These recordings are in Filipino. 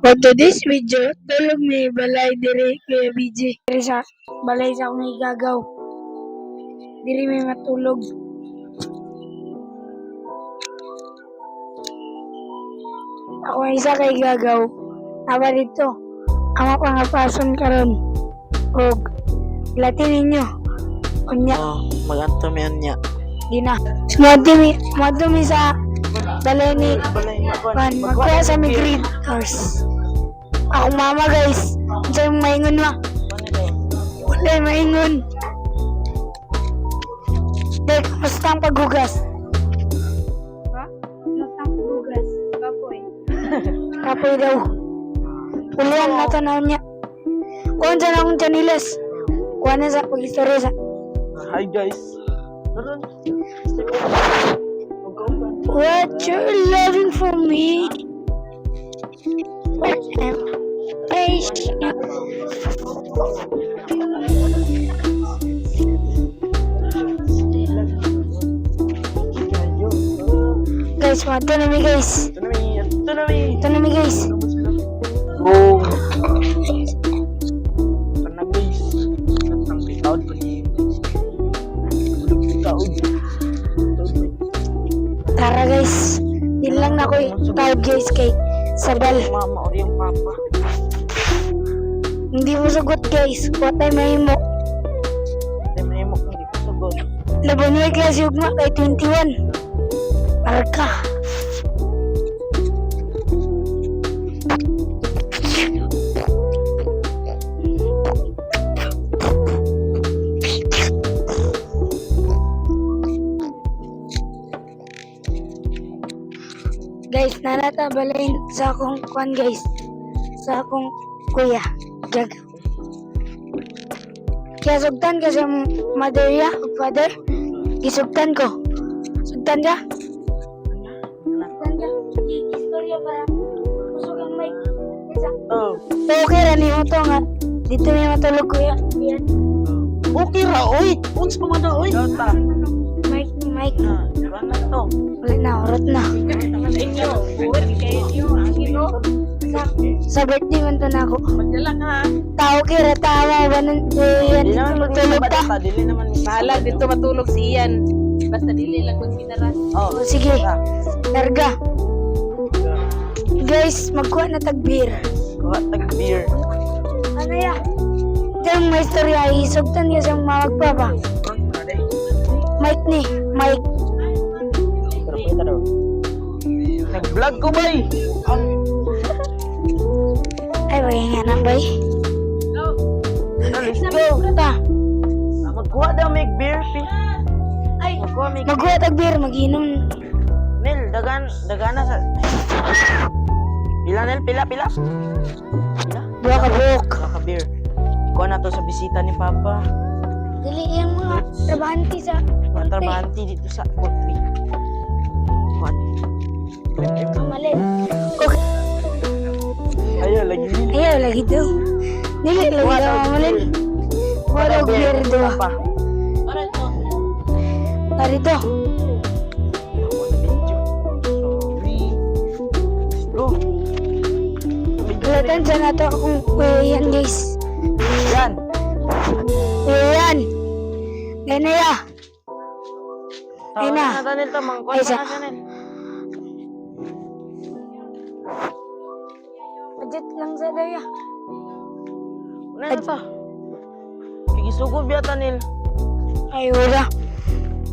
For today's video, tulog may balay diri kay BJ. Diri sa balay sa akong igagaw. Diri may matulog. Ako ang isa kay igagaw. Aba dito. Ama pangapason karon. Og latin ninyo. Unya. Maganto mi anya. Di na. Madumi sa balay ni magkuha sa mi grade course. Ako mama guys. Diyan yung maingon ma. Wala yung maingon. Dek, kamusta ang paghugas? Ha? Kamusta ang paghugas? Kapoy. Kapoy daw. Pulihan na tanaw niya. Kuhan dyan akong chanilas. Kuhan na sa pag-istorya sa. Hi guys. What you're loving for me? I am patient. Guys, mato na mi guys. Ito na mi guys. Oh. Karena guys, tentang pitaud pa ni. Tara guys. Di lang na ko tawag guys kay Sabal. Mama or yung papa. Hindi mo sagot guys. What time mahimo? Hindi mo hindi ko sagot. Laban mo klase ugma kay 21. Arka. Guys, nanata balayin sa akong kwan guys. Sa akong kuya. Jag. Kaya sugtan kasi mother ya, father. Isugtan ko. Sugtan ka? Sugtan ka? Istorya para kusog ang mic. Oh. Okay ra ni mo to nga. Dito may matulog kuya. Yan. Okay ra oy. Uns pa man oy. Dota. Mic. Ano to? Wala na, urot na. Sa birthday man to na ako. Magdala ka. Tao kira tawa ba nun? Yan, Dili naman tulog ka. Dili naman ni Bahala dito matulog si Ian. Basta dili lang magminaras. Oh. Sige, larga. Guys, magkuha na tag-beer. Kuha tag beer. Ano ya? Diyan may istorya, isugtan niya sa mga magpapa. Mike ni, Mike. Pero pwede daw. Nag-vlog ko bay. Ay, wala nga na ba eh? Let's go. Ta, Magkuha daw may beer fee. Ay, magkuha may magkuha tag-beer, mag-inom. Nel, dagana sa. Pila Nel, pila. Pila? Dua ka buhok. Ka beer. Kuha na to sa bisita ni Papa. Dili yung mga trabahanti sa... Mga trabahanti dito sa country. Kuha. Kamalin. Okay. Ayaw, lagi nil. Ayaw, lagi daw. Dili, lagi daw kamalin. Wala beer daw. Pa. Tarito. Sorry. Let's go. Kalatan sa nato akong kuya yan guys. Yan. Kuya yan. Gana ya. Ay na. Tawag na Nel to, mangkuha Ay, na sa- siya Nel. Budget lang sa daya. Ano na to? Kikisugob yata Nel. Ay, wala.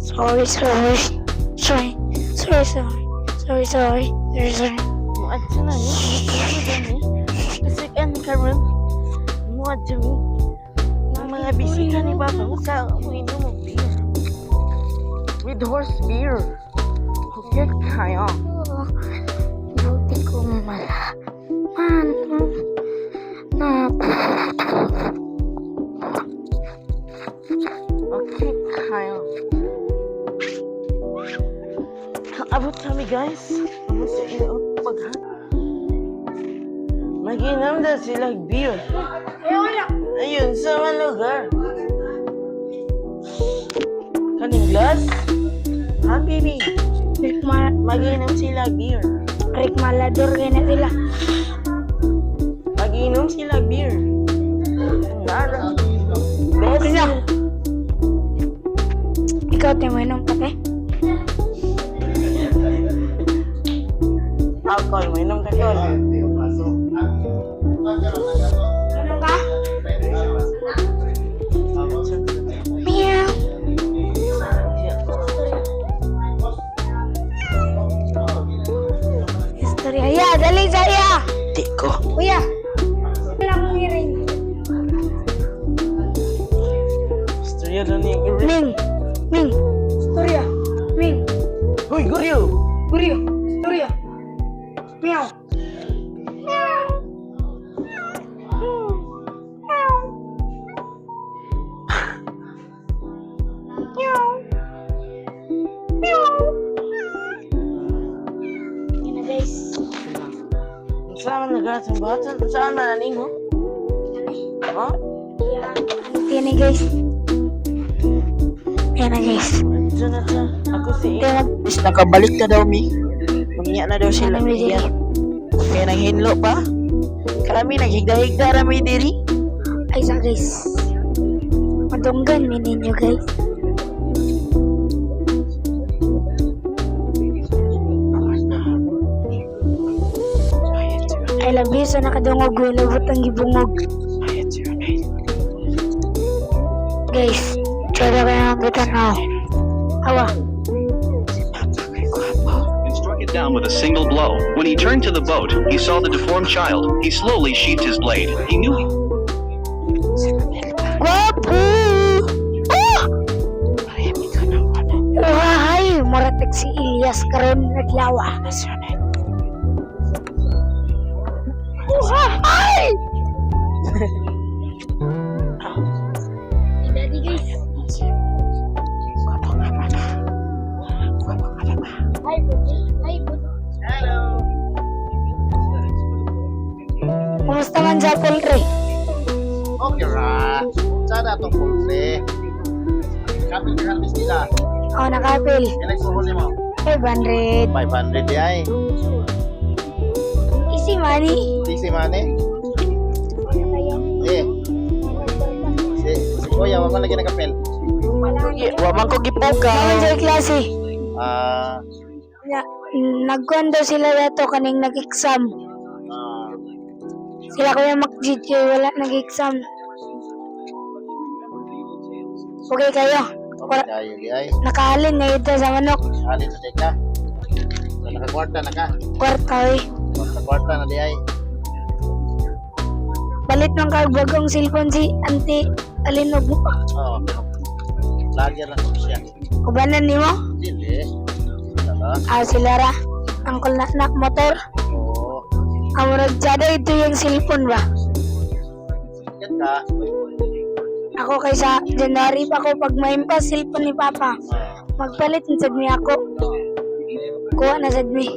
Sorry. Muad siya na niya. Kasi kan karon. Muad siya mo. Ang mga bisita ni Papa. Huwag mo inom mo beer. With horse beer. Okay kayo. Buti ko malaman na Okay kayo. Abot kami guys. Ano sa iyo paghat. Mag-inom daw sila beer. Ayun, sa mga lugar. Kaning glass? Ha, baby? Rick Mag-inom sila beer. Malador kaya na sila. Ano ka? Meow. Istorya. Ya, dali saya. Di ko. Kuya. Wala akong hearing. Istorya na ni Ming. Ming. Istorya. Ming. Hoy, Guryo! Guryo. Istorya. Meow. Saan man nagratang bata? Saan man naning mo? Ha? Yan na guys. Yan na guys. Diyan na siya. Ako si Kaya Is nakabalik na daw mi. Umiya na daw sila. Ano, Iya. Kaya nang hinlo pa. Kami naghigda-higda rami diri. ay sa guys. Madunggan mi ninyo guys. I love you sa nakadungog ko labot ang gibungog. Guys, tsada kayo ang kita now. Hawa. And struck it down with a single blow. When he turned to the boat, he saw the deformed child. He slowly sheathed his blade. He knew Guwapo! Ah! Ay, maratek si Ilyas karon naglawa. Ay! Daddy guys. Hi, buddy. Hi, buddy. Hello. Kumusta man sa poultry? Okay ra. Sana itong pulse. Kapil ka harvest nila. Oh, nakapil. Ilang suhuli mo? 500. 500 di ay. Easy money. Easy money. Eh. Si Kuya, wag man lagi ng kapil. Wa man ko gipuka. Kaman sa klase. Ah, Nagkuhan daw sila dato kaning nag-exam. Sila Kuya Makjid kay wala nag-exam. Okay kayo. okay kayo di ay. Nakahalin na ito sa manok. Alin sa teka. Nakakwarta na ka. Kwarta eh. Kwarta na di ay. Balit ng kagbagong cellphone si Auntie Alinog mo. Oo. Lager na siya. Kubanan ni mo? Dili. Sala. Sila ra. Angkol na nak motor. Oo. Amurag jada ito yung cellphone ba? Yan ka. Ako kay sa January pa ko pag maimpas cellphone ni Papa. Magpalit ng sadmi ako. Kuha na sadmi.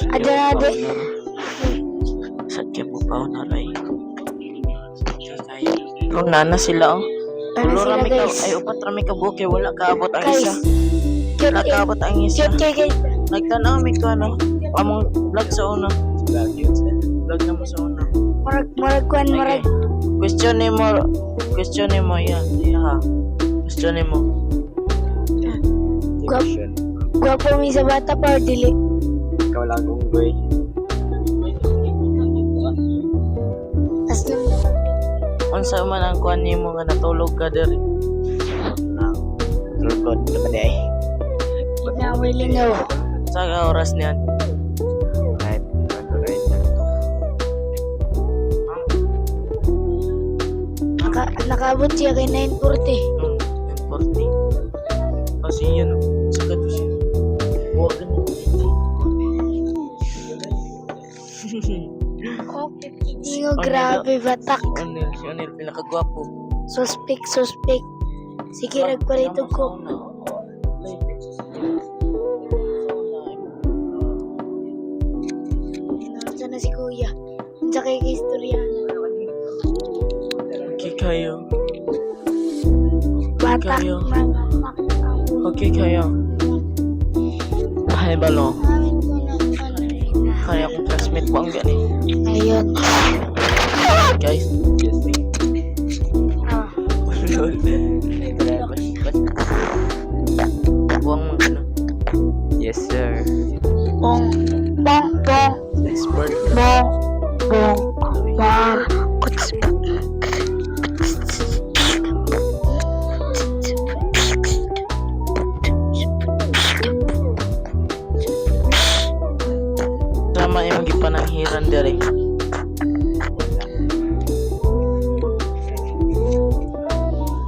Adya na ade. Sadya mo pa na ray. Kung nana sila oh. Ano Tulo sila rami ka, guys? ay upat rami ka buke, wala kaabot ang Guys. isa. Cute Wala eh. kaabot ang isa. Cute kay guys. Nagtanaw mi ko ano, among vlog sa una. Vlog na mo sa una. Marag kwan marag. Question ni mo yan. Yeah. Question ni mo. Gwapo mi sa bata pa or dili. Ikaw lang unggoy. As lang. Unsa man ang kuan nimo nga natulog ka diri? Tulog ko na di ay. Na wilingaw. Sa ka oras niyan? Right. Nakaabot siya kay 9:40. 40. Kasi yun, saka to siya. Huwag ka na. Okay. Hindi ko grabe batak. Si Onel, pinakagwapo. Suspect. Sige, nagpalito ko. Nasa na si Kuya. Sa kay istorya. Okay kayo. Batak. Kayo. Batak. Okay kayo. Ay, balo. Amin ko ng palina. Kaya kong classmate ko ang gani. Ayun. Guys. Ah. Lol. Buwang mga ano. Yes, sir. Bong. Yes, man imong gipananghiran dere?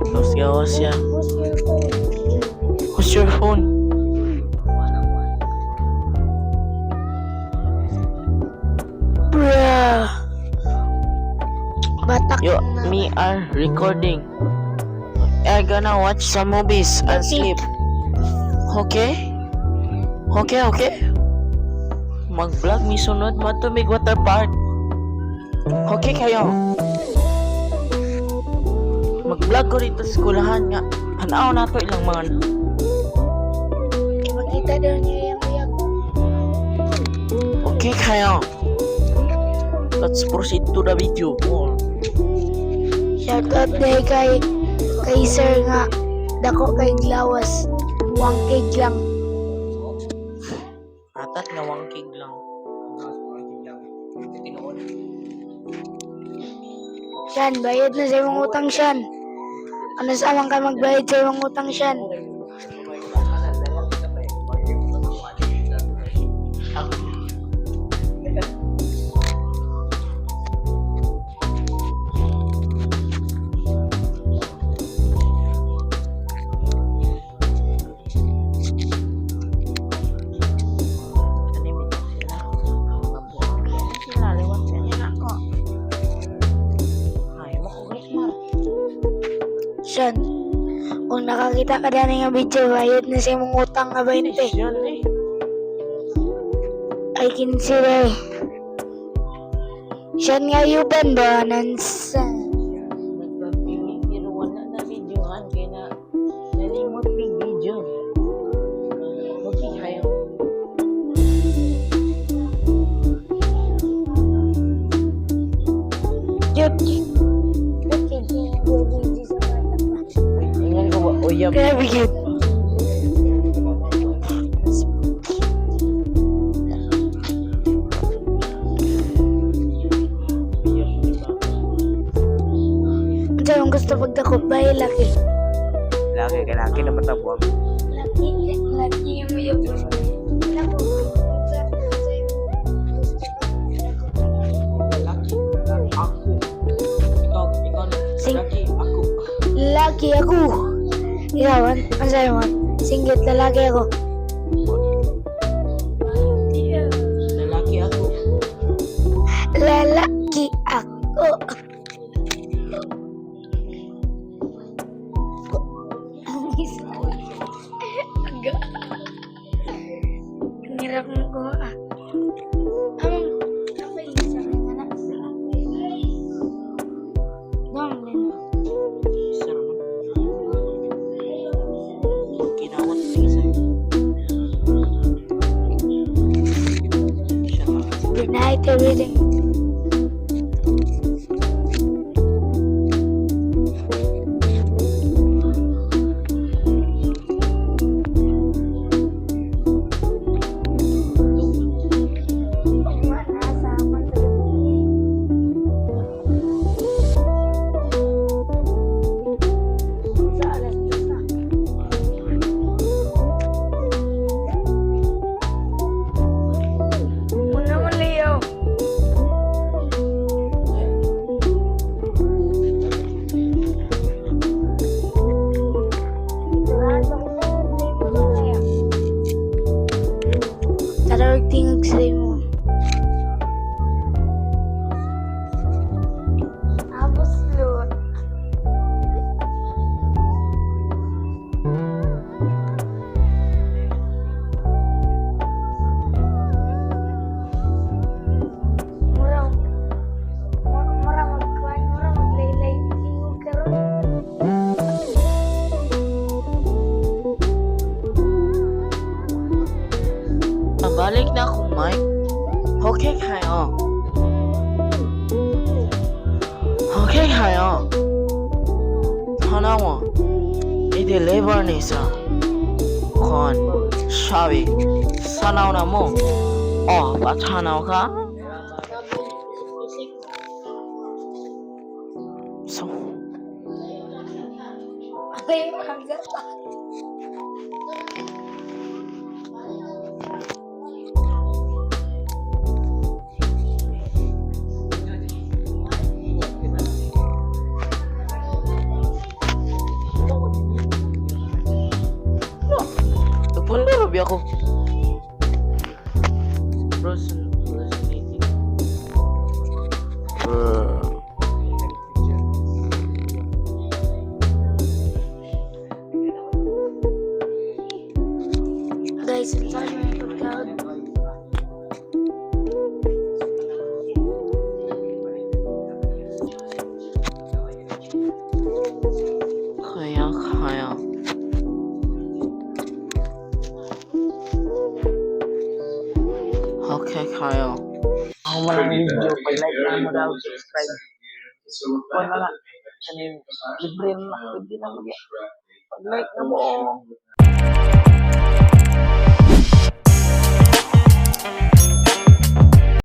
Tapos gawas siya. What's your phone? Bruh. Batak Yo, na. me are recording. I gonna watch some movies and sleep. Okay? Okay, okay? Mag-vlog mi sunod mo to mig water park. Okay kayo? Mag-vlog ko rito sa skulahan nga. Hanaw na to ilang mga Makita daw niya yung uyab. okay kayo? Let's proceed to the video. Shoutout dahil kay sir nga. Dako kay glawas. 1 kg lang. Atat nga 1 kg lang. Siyan, bayad na sa imong utang siyan. Ano sa amang ka magbayad sa imong utang siyan? Siyan, kung nakakita ka dani nga video, bayad na sa imong utang nga 20. Yan eh. I can see eh. Siyan nga yuban ba? Nansa. Nagpapili pero wala na videohan kaya na nalimot yung video. Okay kayo. Jut. Ingan ko ba? Uyab. Kaya bigyan. Ano yung gusto pagdakop? Bahay laki. Laki na matabuang. Laki yung uyab. Ako. Ikaw na. Sing- Laki ako. Laki ako. Ikaw, ano sa'yo mo? Singgit, lalaki ako. Lalaki ako. Lalaki ako. Aga. Ang hirap mo ko ah. Apa yung sa akin anak? Dong, Isa naman. Kinawat na isa. Siya na. good night everything. Tarog tingog sa imo. Abos lo. Mura magkuhan, mura maglaylay tingog karon. Balik na akong mic. Okay kayo. Okay kayo. Hanawa. I-deliver ni sa kon. Sabi. Sanaw na mo. Oh, ba't hanaw ka? So, Ay, hanggat. ako. Hallucinating. Guys, ang tayo na yung pagkaon. Kaya. Okay, kaya. Ako malang video, pag-like na mo daw, subscribe. Wala na. Kanin, libre na. Pwede na mag-like na mo.